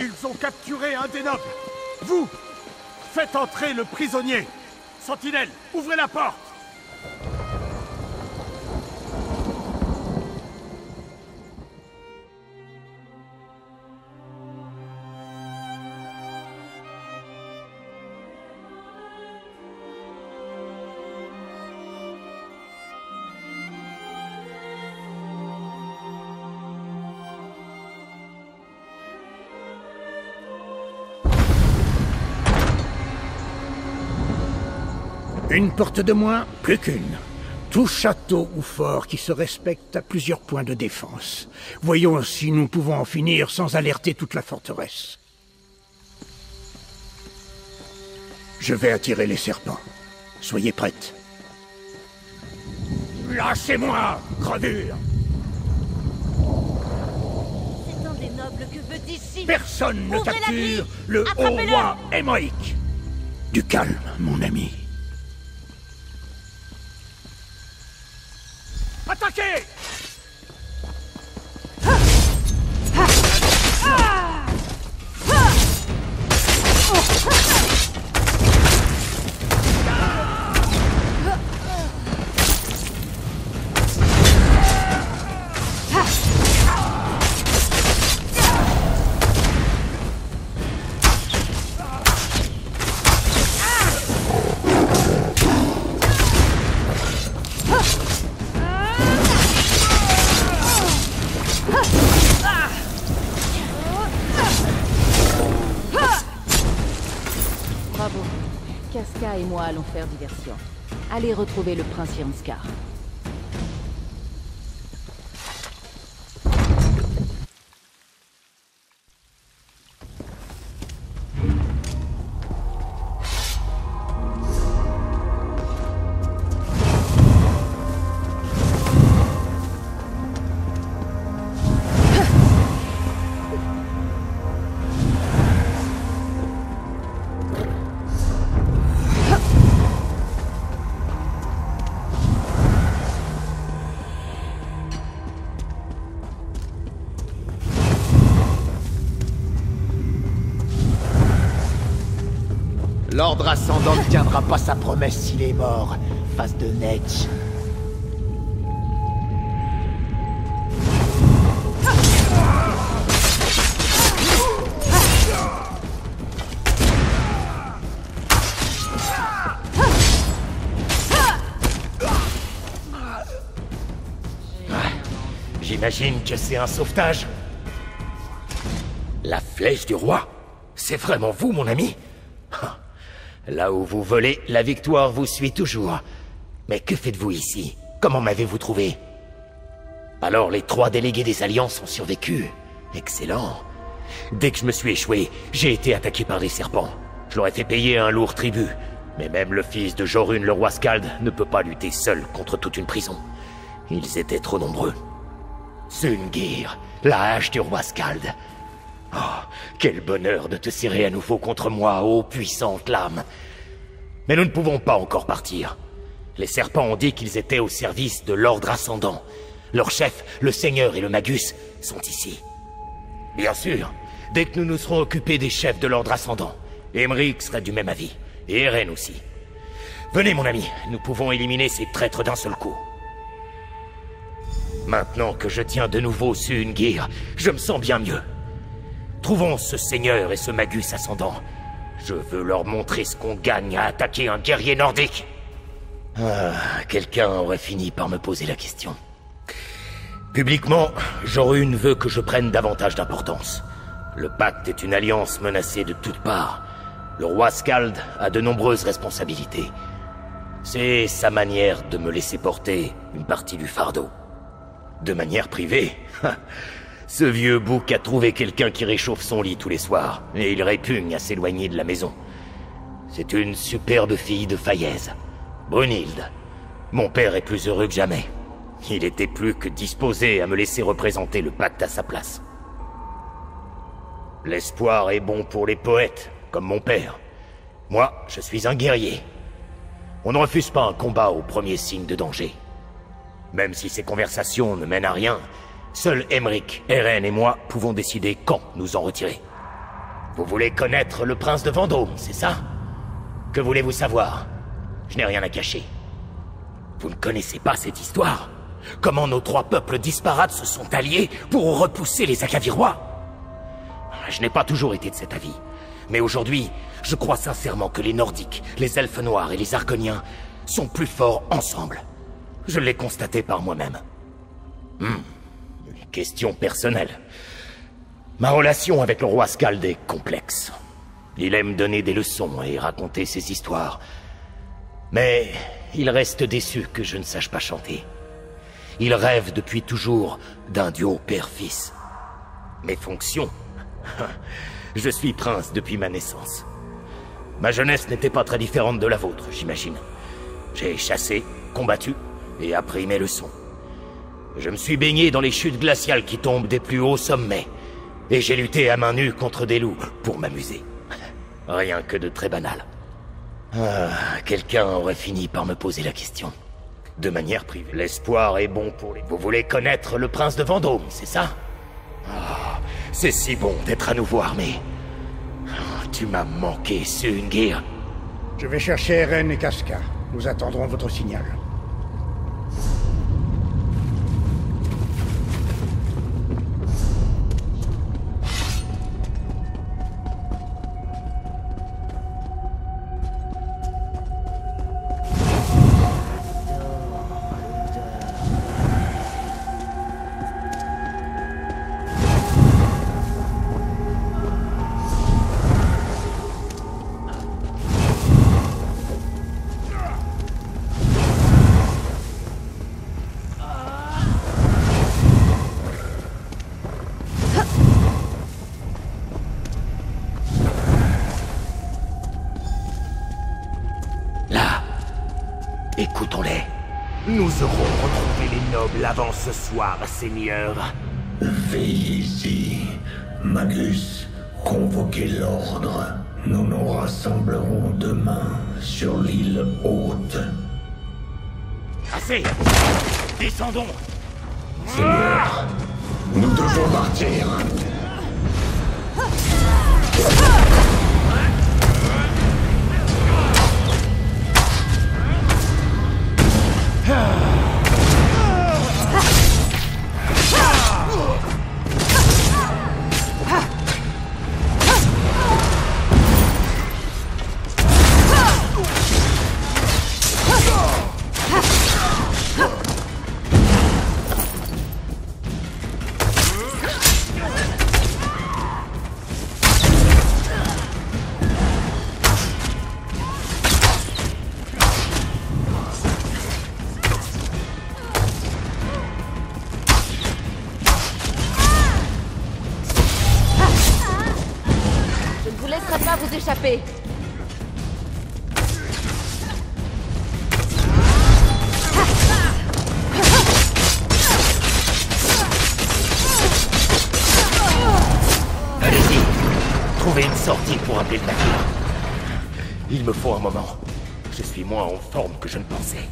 Ils ont capturé un des nobles. Vous, faites entrer le prisonnier. Sentinelle, ouvrez la porte. Une porte de moins, plus qu'une. Tout château ou fort qui se respecte a plusieurs points de défense. Voyons si nous pouvons en finir sans alerter toute la forteresse. Je vais attirer les serpents. Soyez prêtes. Lâchez-moi, gravure! C'est un des nobles que veut d'ici. Personne ne Ouvrez la grille. capture le haut Attrapez-le. roi Émoïque. Du calme, mon ami. Attaquez! Bravo. Casca et moi allons faire diversion. Allez retrouver le prince Irmskar. L'ordre ascendant ne tiendra pas sa promesse s'il est mort, face de Netch. J'imagine que c'est un sauvetage. La flèche du roi? C'est vraiment vous, mon ami? Là où vous volez, la victoire vous suit toujours. Mais que faites-vous ici? Comment m'avez-vous trouvé? Alors les 3 délégués des Alliances ont survécu. Excellent. Dès que je me suis échoué, j'ai été attaqué par les serpents. Je leur ai fait payer un lourd tribut. Mais même le fils de Jorun, le roi Skald, ne peut pas lutter seul contre toute une prison. Ils étaient trop nombreux. Sungir, la hache du roi Skald. Oh, quel bonheur de te serrer à nouveau contre moi, ô puissante lame. Mais nous ne pouvons pas encore partir. Les serpents ont dit qu'ils étaient au service de l'ordre ascendant. Leurs chefs, le seigneur et le magus, sont ici. Bien sûr, dès que nous nous serons occupés des chefs de l'ordre ascendant, Aymeric sera du même avis, et Eren aussi. Venez mon ami, nous pouvons éliminer ces traîtres d'un seul coup. Maintenant que je tiens de nouveau Sungir, je me sens bien mieux. Trouvons ce seigneur et ce magus ascendant. Je veux leur montrer ce qu'on gagne à attaquer un guerrier nordique. Ah, quelqu'un aurait fini par me poser la question. Publiquement, Jorun veut que je prenne davantage d'importance. Le pacte est une alliance menacée de toutes parts. Le roi Skald a de nombreuses responsabilités. C'est sa manière de me laisser porter une partie du fardeau. De manière privée, ce vieux bouc a trouvé quelqu'un qui réchauffe son lit tous les soirs, et il répugne à s'éloigner de la maison. C'est une superbe fille de Faillaise, Brunhilde. Mon père est plus heureux que jamais. Il était plus que disposé à me laisser représenter le pacte à sa place. L'espoir est bon pour les poètes, comme mon père. Moi, je suis un guerrier. On ne refuse pas un combat au premier signe de danger. Même si ces conversations ne mènent à rien, seuls Aymeric, Eren et moi pouvons décider quand nous en retirer. Vous voulez connaître le prince de Vendôme, c'est ça? Que voulez-vous savoir? Je n'ai rien à cacher. Vous ne connaissez pas cette histoire? Comment nos trois peuples disparates se sont alliés pour repousser les Akavirois? Je n'ai pas toujours été de cet avis. Mais aujourd'hui, je crois sincèrement que les Nordiques, les Elfes Noirs et les Arconiens sont plus forts ensemble. Je l'ai constaté par moi-même. Une question personnelle. Ma relation avec le roi Skald est complexe. Il aime donner des leçons et raconter ses histoires. Mais il reste déçu que je ne sache pas chanter. Il rêve depuis toujours d'un duo père-fils. Mes fonctions? Je suis prince depuis ma naissance. Ma jeunesse n'était pas très différente de la vôtre, j'imagine. J'ai chassé, combattu et appris mes leçons. Je me suis baigné dans les chutes glaciales qui tombent des plus hauts sommets. Et j'ai lutté à main nue contre des loups pour m'amuser. Rien que de très banal. Quelqu'un aurait fini par me poser la question. De manière privée. L'espoir est bon pour les... Vous voulez connaître le prince de Vendôme, c'est ça? C'est si bon d'être à nouveau armé. Tu m'as manqué, Sungir. Je vais chercher Eren et Casca. Nous attendrons votre signal. Écoutons-les. Nous aurons retrouvé les nobles avant ce soir, Seigneur. Veillez ici. Magus, convoquez l'ordre. Nous nous rassemblerons demain sur l'île Haute. Assez! Descendons! Seigneur, nous devons partir. Je ne vous laisserai pas vous échapper. Allez-y, trouvez une sortie pour appeler le navire. Il me faut un moment. Je suis moins en forme que je ne pensais.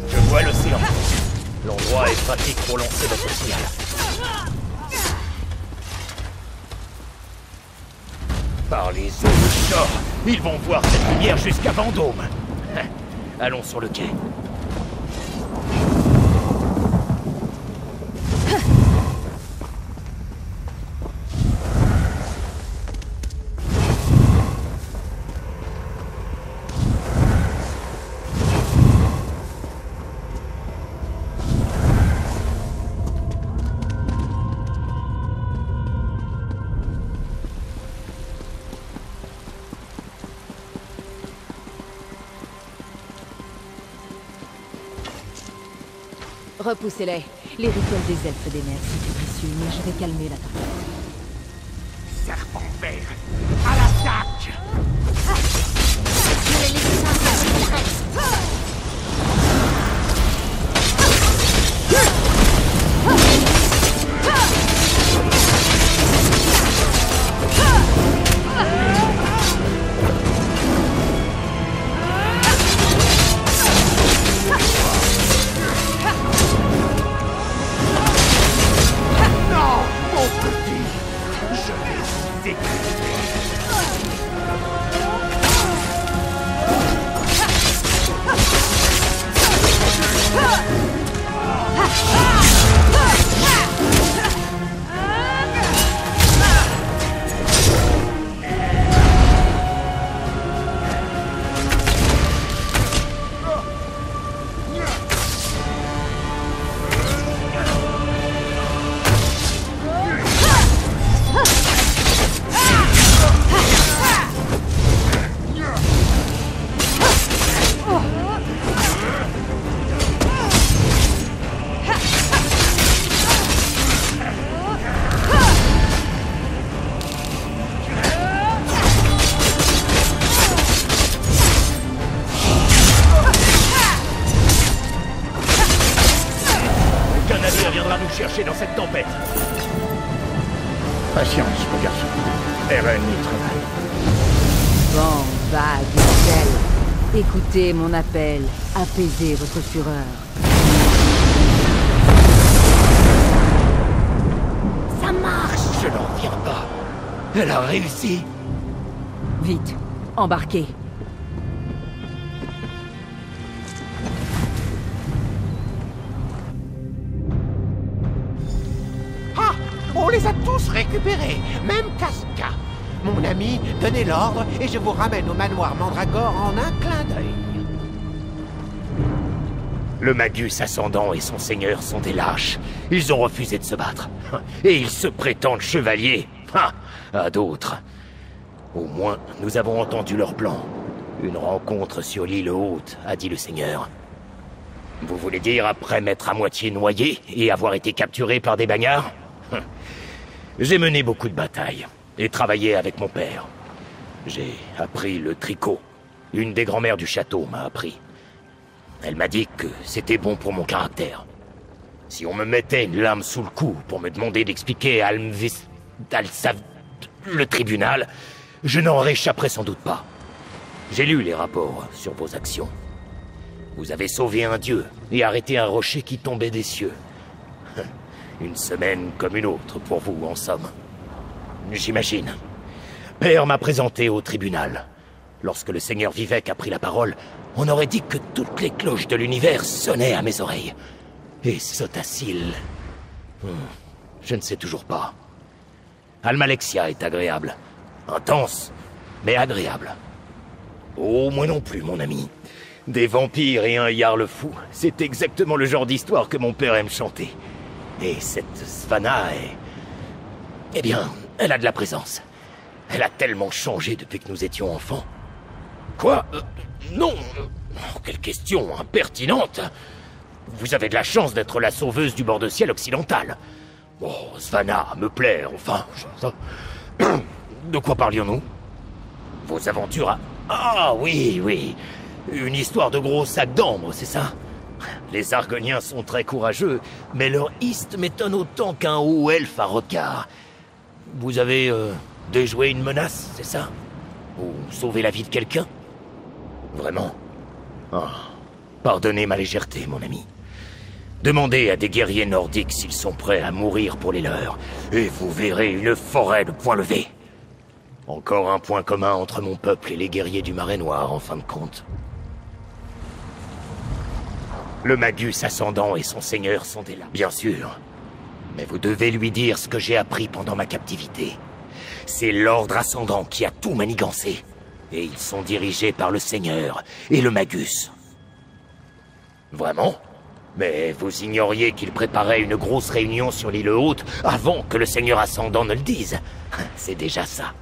Je vois l'océan. L'endroit est pratique pour lancer notre signal. Par les eaux de Nord, ils vont voir cette lumière jusqu'à Vendôme. Allons sur le quai. Repoussez-les. Les rituels des elfes des mers, c'était précieux, mais je vais calmer la tempête. Serpent vert, à l'attaque! Ne les laissez pas faire le reste. Écoutez mon appel, apaisez votre fureur. Ça marche! Je n'en reviens pas. Elle a réussi. Vite, embarquez. Ah! On les a tous récupérés, même Casca. Mon ami, donnez l'ordre et je vous ramène au manoir Mandragore en un clin d'œil. Le Magus ascendant et son seigneur sont des lâches. Ils ont refusé de se battre. Et ils se prétendent chevaliers. À d'autres. Au moins, nous avons entendu leur plan. Une rencontre sur l'île haute, a dit le seigneur. Vous voulez dire après m'être à moitié noyé et avoir été capturé par des bagnards? J'ai mené beaucoup de batailles et travaillé avec mon père. J'ai appris le tricot. Une des grand-mères du château m'a appris. Elle m'a dit que c'était bon pour mon caractère. Si on me mettait une lame sous le cou pour me demander d'expliquer à le tribunal, je n'en réchapperais sans doute pas. J'ai lu les rapports sur vos actions. Vous avez sauvé un dieu et arrêté un rocher qui tombait des cieux. Une semaine comme une autre pour vous, en somme. J'imagine. Père m'a présenté au tribunal. Lorsque le seigneur Vivec a pris la parole, on aurait dit que toutes les cloches de l'univers sonnaient à mes oreilles. Et Sotacil... je ne sais toujours pas. Almalexia est agréable. Intense, mais agréable. Oh, moi non plus, mon ami. Des vampires et un jarl fou, c'est exactement le genre d'histoire que mon père aime chanter. Et cette Svanna est... Eh bien, elle a de la présence. Elle a tellement changé depuis que nous étions enfants. Quoi? Non. Quelle question impertinente. Vous avez de la chance d'être la sauveuse du bord de ciel occidental. Oh, Svanna me plaît, enfin... De quoi parlions-nous? Vos aventures à... Ah, oui, oui. Une histoire de gros sacs d'ambre, c'est ça? Les Argoniens sont très courageux, mais leur hist m'étonne autant qu'un haut elfe à regard. Vous avez déjoué une menace, c'est ça? Ou sauvé la vie de quelqu'un? Vraiment? Ah, pardonnez ma légèreté, mon ami. Demandez à des guerriers nordiques s'ils sont prêts à mourir pour les leurs, et vous verrez une forêt de points levés. Encore un point commun entre mon peuple et les guerriers du Marais Noir, en fin de compte. Le Magus ascendant et son seigneur sont des lâches. Bien sûr. Mais vous devez lui dire ce que j'ai appris pendant ma captivité. C'est l'ordre ascendant qui a tout manigancé. Et ils sont dirigés par le seigneur et le Magus. Vraiment? Mais vous ignoriez qu'il préparait une grosse réunion sur l'île haute avant que le seigneur ascendant ne le dise. C'est déjà ça.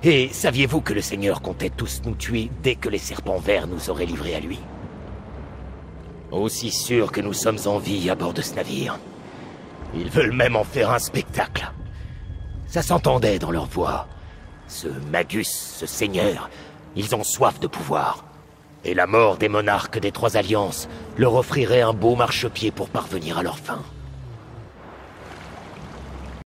Et saviez-vous que le seigneur comptait tous nous tuer dès que les serpents verts nous auraient livrés à lui? Aussi sûr que nous sommes en vie à bord de ce navire. Ils veulent même en faire un spectacle. Ça s'entendait dans leur voix. Ce Magus, ce seigneur, ils ont soif de pouvoir. Et la mort des monarques des Trois Alliances leur offrirait un beau marchepied pour parvenir à leur fin.